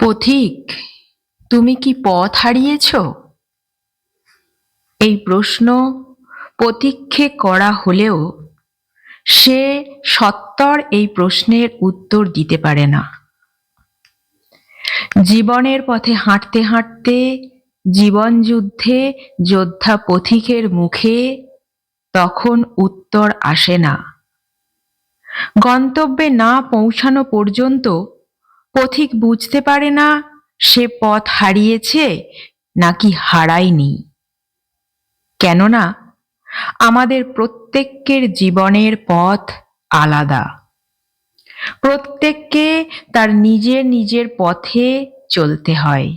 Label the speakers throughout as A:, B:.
A: পথিক, তুমি কি পথ হারিয়েছ? এই প্রশ্ন পথিককে করা হলেও সে সত্বর এই প্রশ্নের উত্তর দিতে পারে না। জীবনের পথে হাঁটতে হাঁটতে জীবন যুদ্ধে যোদ্ধা পথিকের মুখে তখন উত্তর আসে না। গন্তব্যে না পৌঁছানো পর্যন্ত পথিক বুঝতে পারে না সে পথ হারিয়েছে নাকি হারায়নি। কেননা আমাদের প্রত্যেকের জীবনের পথ আলাদা। প্রত্যেককে তার নিজের নিজের পথে চলতে হয়,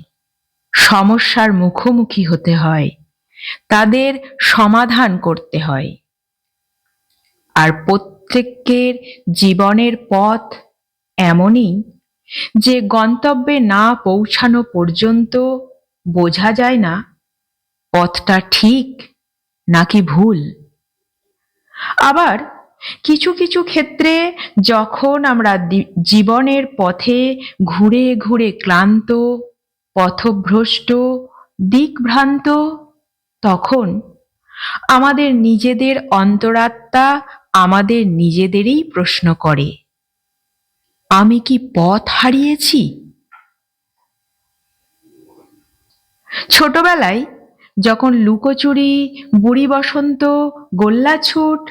A: সমস্যার মুখোমুখি হতে হয়, তাদের সমাধান করতে হয়। আর প্রত্যেকের জীবনের পথ এমনই যে গন্তব্যে না পৌঁছানো পর্যন্ত বোঝা যায় না পথটা ঠিক নাকি ভুল। আবার কিছু কিছু ক্ষেত্রে যখন আমরা জীবনের পথে ঘুরে ঘুরে ক্লান্ত, পথভ্রষ্ট, দিকভ্রান্ত, তখন আমাদের নিজেদের অন্তরাত্মা আমাদের নিজেদেরই প্রশ্ন করে, আমি কি পথ হারিয়েছি? ছোটবেলায় যখন লুকোচুরি, বুড়ি বসন্ত, গোল্লাছুট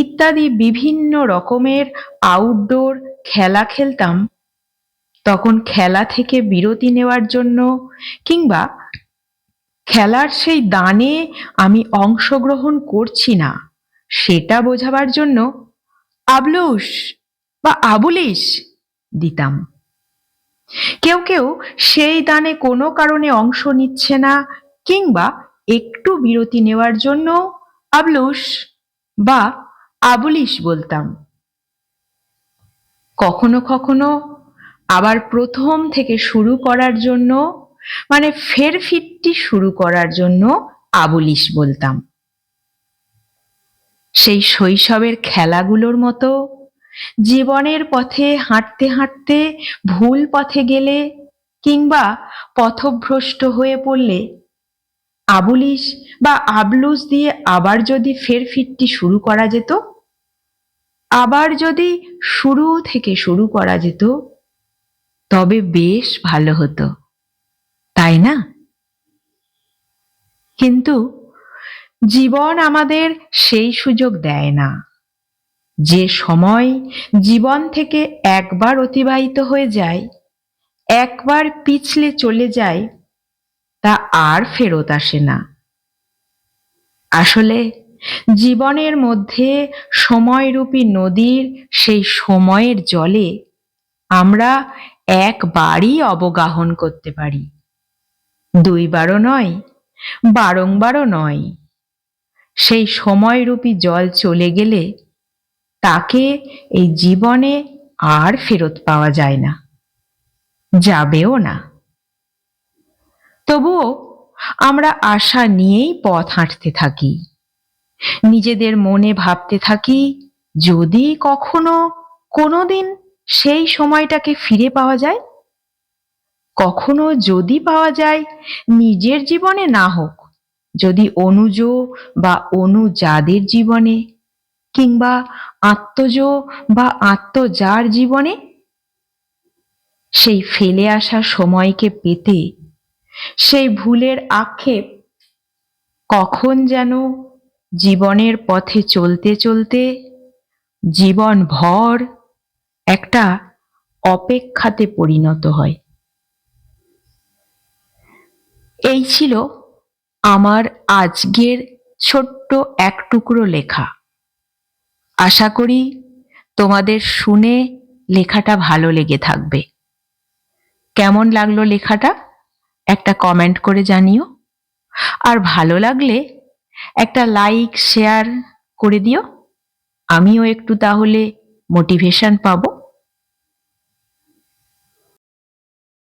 A: ইত্যাদি বিভিন্ন রকমের আউটডোর খেলা খেলতাম, তখন খেলা থেকে বিরতি নেওয়ার জন্য কিংবা খেলার সেই দানে আমি অংশগ্রহণ করছি না সেটা বোঝাবার জন্য আবলুস বা আবুলিস দিতাম। কেউ কেউ সেই দানে কোনো কারণে অংশ নিচ্ছে না কিংবা একটু বিরতি নেওয়ার জন্য আবলুস বা আবুলিস বলতাম। কখনো কখনো আবার প্রথম থেকে শুরু করার জন্য, মানে ফেরফিরতি শুরু করার জন্য আবুলিস বলতাম। সেই শৈশবের খেলাগুলোর মতো জীবনের পথে হাঁটতে হাঁটতে ভুল পথে গেলে কিংবা পথভ্রষ্ট হয়ে পড়লে আবুলিস বা আবলুস দিয়ে আবার যদি ফেরফিরতি শুরু করা যেত, আবার যদি শুরু থেকে শুরু করা যেত, তবে বেশ ভালো হতো, তাই না? কিন্তু জীবন আমাদের সেই সুযোগ দেয় না। যে সময় জীবন থেকে একবার অতিবাহিত হয়ে যায়, একবার পিছলে চলে যায়, তা আর ফেরত আসে না। আসলে জীবনের মধ্যে সময়রূপী নদীর সেই সময়ের জলে আমরা একবারই অবগাহন করতে পারি, দুইবারও নয়, বারংবারও নয়। সেই সময়রূপী জল চলে গেলে তাকে এই জীবনে আর ফেরত পাওয়া যায় না, যাবেও না। তবুও আমরা আশা নিয়েই পথ হাঁটতে থাকি, নিজেদের মনে ভাবতে থাকি, যদি কখনো কোনোদিন সেই সময়টাকে ফিরে পাওয়া যায়, কখনো যদি পাওয়া যায়, নিজের জীবনে না হোক, যদি অনুজ বা অনুজাদের জীবনে কিংবা আত্মজ বা আত্মজার জীবনে, সেই ফেলে আসা সময়কে পেতে সেই ভুলের আক্ষেপ কখন যেন জীবনের পথে চলতে চলতে জীবন ভর একটা অপেক্ষাতে পরিণত হয়। এই ছিল আমার আজকের ছোট্ট এক টুকরো লেখা। আশা করি তোমাদের শুনে লেখাটা ভালো লেগে থাকবে। কেমন লাগলো লেখাটা একটা কমেন্ট করে জানিও, আর ভালো লাগলে একটা লাইক শেয়ার করে দিও, আমিও একটু তাহলে মোটিভেশন পাবো।